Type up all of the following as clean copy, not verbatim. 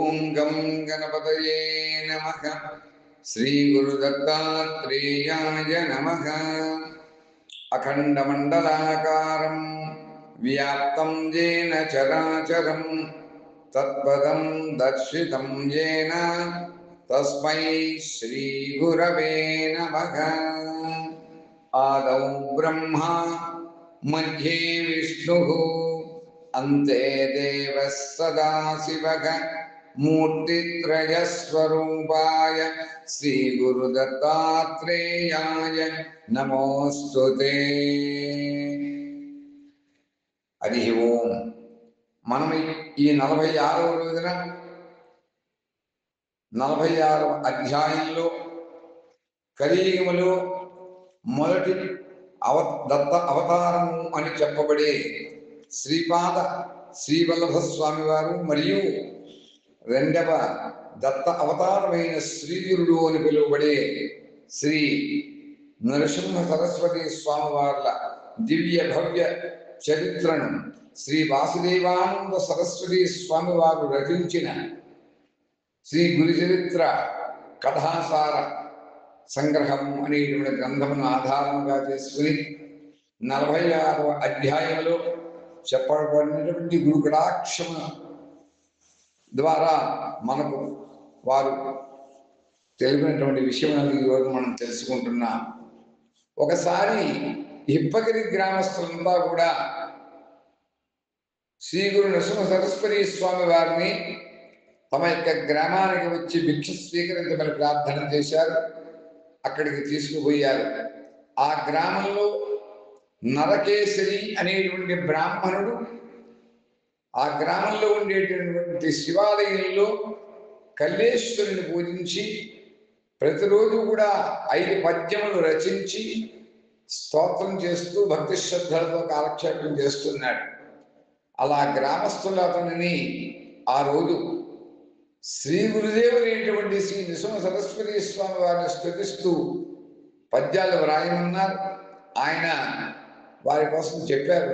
ఓం గం గణపతయే నమః. శ్రీ గురు దత్తాత్రేయాయ నమః. అఖండమండలాకారం వ్యాప్తం येन చరాచరం తత్పదం దర్శితం येन తస్మై శ్రీ గురవే నమః. ఆదౌ బ్రహ్మా మధ్యే విష్ణుః అంతే దేవः సదాశివః. మూర్తిత్రయస్వరూపాయ శ్రీ గురు దత్తాత్రేయాయ నమోస్తుతే. హరి ఓం. మనం ఈ 46వ రోజున 46వ అధ్యాయంలో కలియుగములో మొదటి దత్త అవతారము అని చెప్పబడే శ్రీపాద శ్రీవల్లభ స్వామి వారు మరియు రెండవ దత్త అవతారమైన శ్రీగురుడు అని పిలువబడే శ్రీ నరసింహ సరస్వతి స్వామి వార్ల దివ్య భవ్య చరిత్రను శ్రీ వాసుదేవానంద సరస్వతి స్వామి వారు రచించిన శ్రీ గురు చరిత్ర కథాసార సంగ్రహం అనేటువంటి గ్రంథమును ఆధారంగా చేసుకుని 46వ అధ్యాయంలో చెప్పబడినటువంటి గురు కటాక్షము ద్వారా మనకు వారు తెలిపినటువంటి విషయం ఈరోజు మనం తెలుసుకుంటున్నాం. ఒకసారి హిప్పగిరి గ్రామస్తులంతా కూడా శ్రీ గురు నరసింహ సరస్వతి స్వామి వారిని తమ యొక్క గ్రామానికి వచ్చి భిక్ష స్వీకరించమని ప్రార్థన చేశారు. అక్కడికి తీసుకుపోయారు. ఆ గ్రామంలో నరకేశరి అనేటువంటి బ్రాహ్మణుడు ఆ గ్రామంలో ఉండేటటువంటి శివాలయంలో కల్లేశ్వరుని పూజించి ప్రతిరోజు కూడా 5 పద్యములు రచించి స్తోత్రం చేస్తూ భక్తి శ్రద్ధలతో కాలక్షేపం చేస్తున్నాడు. అలా గ్రామస్తులు అతనిని ఆ రోజు శ్రీ గురుదేవులైనటువంటి శ్రీ నృసింహ సరస్వతి స్వామి వారిని స్తుతిస్తూ పద్యాలు వ్రాయమన్నారు. ఆయన వారి కోసం చెప్పారు,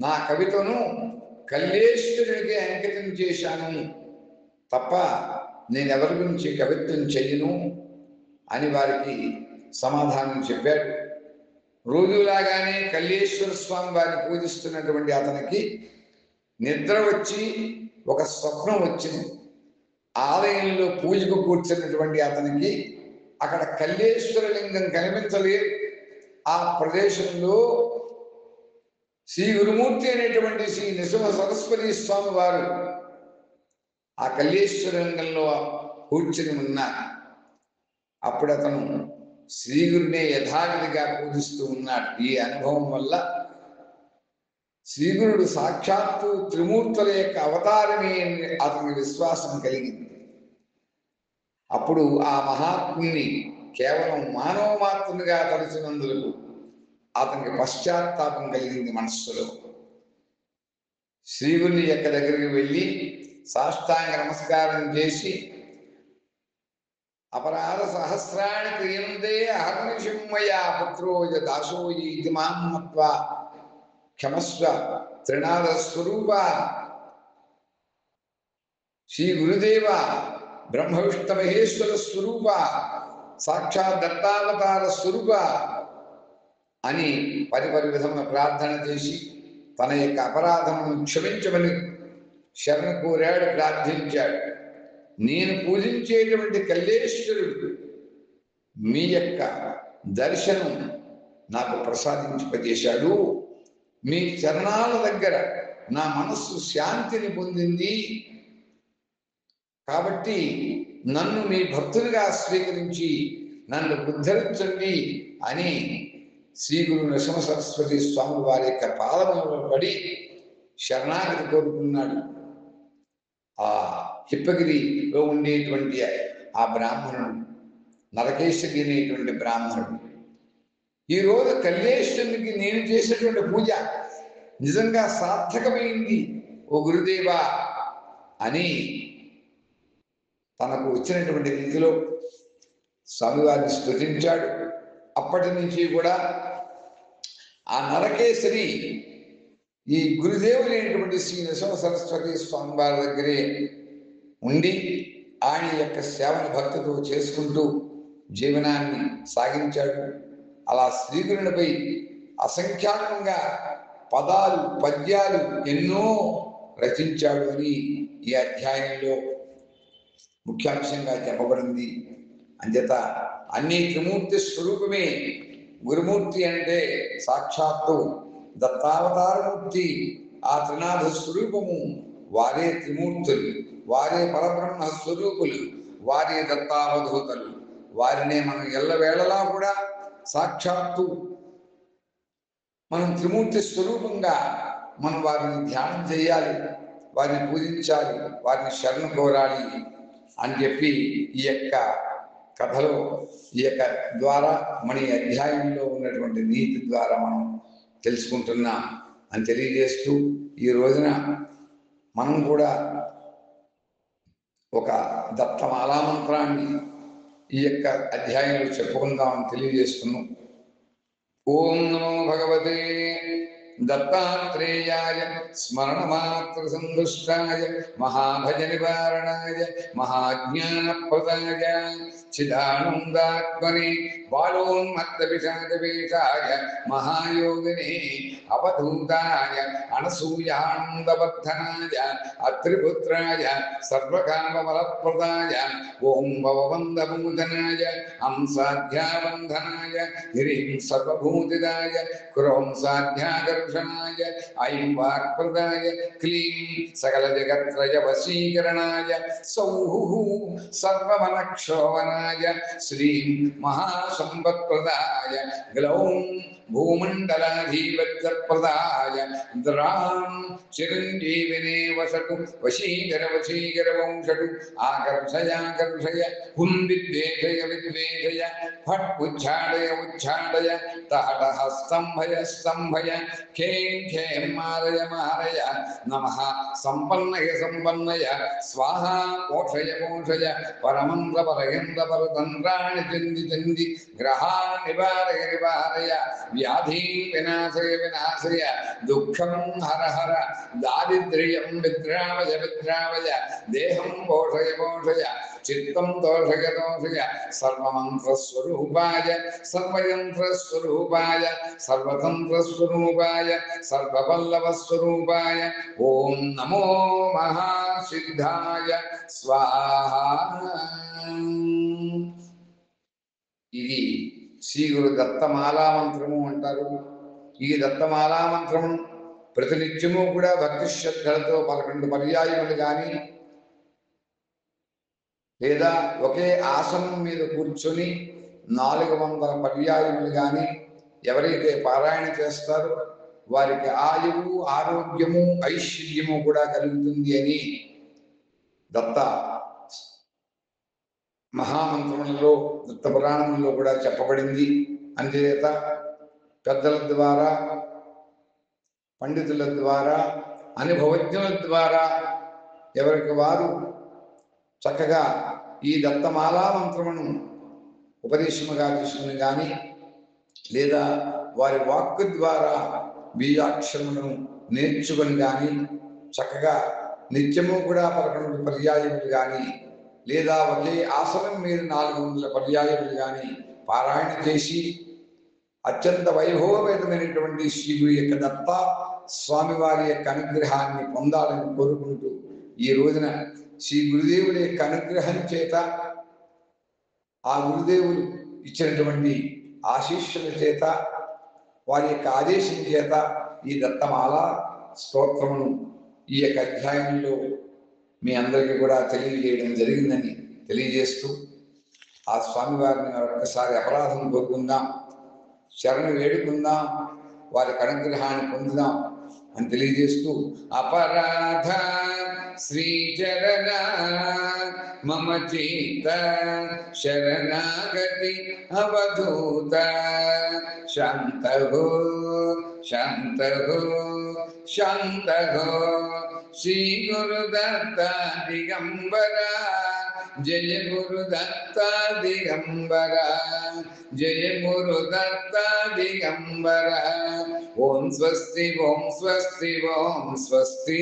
నా కవితను కల్లేశ్వరునికి అంకితం చేశాను తప్ప నేను ఎవరి గురించి కవిత్వం చెయ్యను అని వారికి సమాధానం చెప్పాడు. రోజులాగానే కల్లేశ్వర స్వామి వారిని పూజిస్తున్నటువంటి అతనికి నిద్ర వచ్చి ఒక స్వప్నం వచ్చింది. ఆలయంలో పూజకు కూర్చున్నటువంటి అతనికి అక్కడ కల్లేశ్వర లింగం కనిపించలేదు. ఆ ప్రదేశంలో శ్రీ గురుమూర్తి అనేటువంటి శ్రీ నృసింహ సరస్వతి స్వామి వారు ఆ కల్లేశ్వర లింగంలో కూర్చుని ఉన్నారు. అప్పుడు అతను శ్రీగురునే యథావిధిగా పూజిస్తూ ఉన్నాడు. ఈ అనుభవం వల్ల శ్రీగురుడు సాక్షాత్తు త్రిమూర్తుల యొక్క అవతారమే అతనికి విశ్వాసం కలిగింది. అప్పుడు ఆ మహాత్ముని కేవలం మానవ మాత్రునిగా తలచినందుకు అతనికి పశ్చాత్తాపం కలిగింది మనస్సులో. శ్రీగురుని యొక్క దగ్గరికి వెళ్ళి సాష్టాంగ నమస్కారం చేసి అపరాధ సహస్రాణి క్రియందే అహర్నిశిమ్మయా పుత్రోజ దాసోయి ఇది మామత్వ క్షమస్వ త్రినాద స్వరూప. శ్రీ గురుదేవ బ్రహ్మ విష్ణు మహేశ్వర స్వరూప, సాక్షాత్ దత్తావతార స్వరూప అని పరిపరి విధమున ప్రార్థన చేసి తన యొక్క అపరాధమును క్షమించమని శరణ కోరాడు, ప్రార్థించాడు. నేను పూజించేటువంటి కల్లేశ్వరుడు మీ యొక్క దర్శనం నాకు ప్రసాదింపజేశాడు. మీ చరణాల దగ్గర నా మనస్సు శాంతిని పొందింది. కాబట్టి నన్ను మీ భక్తునిగా స్వీకరించి నన్ను ఉద్ధరించండి అని శ్రీ గురు నరసింహ సరస్వతి స్వామి వారి యొక్క పాదములలో పడి శరణాగతి కోరుకున్నాడు. ఆ హిప్పగిరిలో ఉండేటువంటి ఆ బ్రాహ్మణుడు నరకేశరి అనేటువంటి బ్రాహ్మణుడు ఈరోజు కల్లేశ్వరునికి నేను చేసేటువంటి పూజ నిజంగా సార్థకమైంది ఓ గురుదేవా అని తనకు వచ్చినటువంటి రీతిలో స్వామివారిని స్తుతించాడు. అప్పటి నుంచి కూడా ఆ నరకేశరి ఈ గురుదేవులైనటువంటి శ్రీ నరసింహ సరస్వతి స్వామి వారి దగ్గరే ఉండి ఆయన యొక్క సేవను భక్తితో చేసుకుంటూ జీవనాన్ని సాగించాడు. అలా శ్రీగురునిపై అసంఖ్యాకంగా పదాలు పద్యాలు ఎన్నో రచించాడు అని ఈ అధ్యాయంలో ముఖ్యాంశంగా చెప్పబడింది. అంచేత అన్ని త్రిమూర్తి స్వరూపమే. గురుమూర్తి అంటే సాక్షాత్తు దత్తావతారమూర్తి, ఆ త్రినాథ స్వరూపము. వారే త్రిమూర్తులు, వారే పరబ్రహ్మ స్వరూపులు, వారే దత్తావధూతలు. వారినే మనం ఎల్లవేళలా కూడా సాక్షాత్తు మనం త్రిమూర్తి స్వరూపంగా మనం వారిని ధ్యానం చేయాలి, వారిని పూజించాలి, వారిని శరణు కోరాలి అని చెప్పి ఈ యొక్క కథలో ఈ యొక్క ద్వారా మన అధ్యాయంలో ఉన్నటువంటి నీతి ద్వారా మనం తెలుసుకుంటున్నాం అని తెలియజేస్తూ, ఈ రోజున మనం కూడా ఒక దత్తమాలా మంత్రాన్ని ఈ యొక్క అధ్యాయంలో చెప్పుకుందామని తెలియజేస్తున్నాం. ఓం నమో భగవతే దత్తాత్రేయాయ స్మరణమాత్ర సందుష్టాయ మహాభజ నివారణాయ మహాజ్ఞానప్రదాయ చిదానందాత్మనే బాలోన్మత్త విషాదవేషాయ మహాయోగినే అవధూతాయ అనసూయానందవర్ధనాయ అత్రిపుత్రాయ సర్వకామఫలప్రదాయ ఓం భవబంధభూషణాయ హంసాధ్యాబంధనాయ గిరిం సర్వభూతిదాయ క్రోం సాధ్యాకర్షణాయ ఐం వాక్ప్రదాయ క్లీం సకల జగత్రయ వశీకరణాయ సౌః సర్వమనక్షోభనాయ శ్రీం మహాసంపత్ప్రదాయ గ్లౌం భూమండలాధిపత్యప్రదాయ ద్రాం చిరంజీవినే వసతు వశీకర వశీకర వంశటు ఆకర్షయాకర్షయ హుం విద్వేషయ విద్వేషయ ఫట్ ఉచ్ఛాడయ ఉచ్ఛాడయ తహటః స్తంభయ స్తంభయ ఖేం ఖేం మారయ మారయ నమః సంపన్నయ సంపన్నయ స్వాహా మోక్షయ మోక్షయ పరమంత్ర పరయంత్ర పరతంత్రాణి చంది చంది గ్రహాన్ నివారయ నివారయ వ్యాధి వినాశయ వినాశయ దుఃఖం హర హర దారిద్ర్యం విద్రావయ విద్రావయ దేహం పోషయ పోషయ చిత్తం దోషయ దోషయ సర్వమంత్రస్వరూపాయ సర్వయంత్రస్వరూపాయ సర్వతంత్రస్వరూపాయ సర్వపల్లవస్వరూపాయ ఓం నమో మహాసిద్ధాయ స్వాహా. ఇది శ్రీ గురు దత్తమాలా మంత్రము అంటారు. ఈ దత్తమాలా మంత్రము ప్రతినిత్యము కూడా భక్తి శ్రద్ధలతో 11 పర్యాయములు కానీ లేదా ఒకే ఆసనం మీద కూర్చొని 400 పర్యాయములు కానీ ఎవరైతే పారాయణ చేస్తారో వారికి ఆయువు ఆరోగ్యము ఐశ్వర్యము కూడా కలుగుతుంది అని దత్త మహామంత్రములలో దత్త పురాణంలో కూడా చెప్పబడింది. అందుచేత పెద్దల ద్వారా పండితుల ద్వారా అనుభవజ్ఞుల ద్వారా ఎవరికి వారు చక్కగా ఈ దత్తమాలా మంత్రమును ఉపదేశముగా తీసుకుని కానీ లేదా వారి వాక్కు ద్వారా బీజాక్షరములను నేర్చుకొని కానీ చక్కగా నిత్యము కూడా 11 పర్యాయములు కానీ లేదా ఒకే ఆసనం మీద 400 పర్యాయములు కానీ పారాయణ చేసి అత్యంత వైభవమైనటువంటి శ్రీ గురు యొక్క దత్త స్వామివారి యొక్క అనుగ్రహాన్ని పొందాలని కోరుకుంటూ ఈ రోజున శ్రీ గురుదేవుడి యొక్క అనుగ్రహం చేత ఆ గురుదేవులు ఇచ్చినటువంటి ఆశీస్సుల చేత వారి యొక్క ఆదేశం చేత ఈ దత్తమాల స్తోత్రమును ఈ యొక్క అధ్యాయంలో మీ అందరికీ కూడా తెలియజేయడం జరిగిందని తెలియజేస్తూ ఆ స్వామివారిని ఒక్కసారి అపరాధం కోరుకుందాం, శరణు వేడుకుందాం, వారి అనుగ్రహాన్ని పొందుదాం అని తెలియజేస్తూ అపరాధ శ్రీచరణ మమ చిత్త శరణాగతి అవధూత శాంతహో శాంతహో శాంతహో శ్రీ గురుదత్త దిగంబర జయ గురుదత్త దిగంబర జయ గురుదత్త దిగంబర ఓం స్వస్తి ఓం స్వస్తి ఓం స్వస్తి.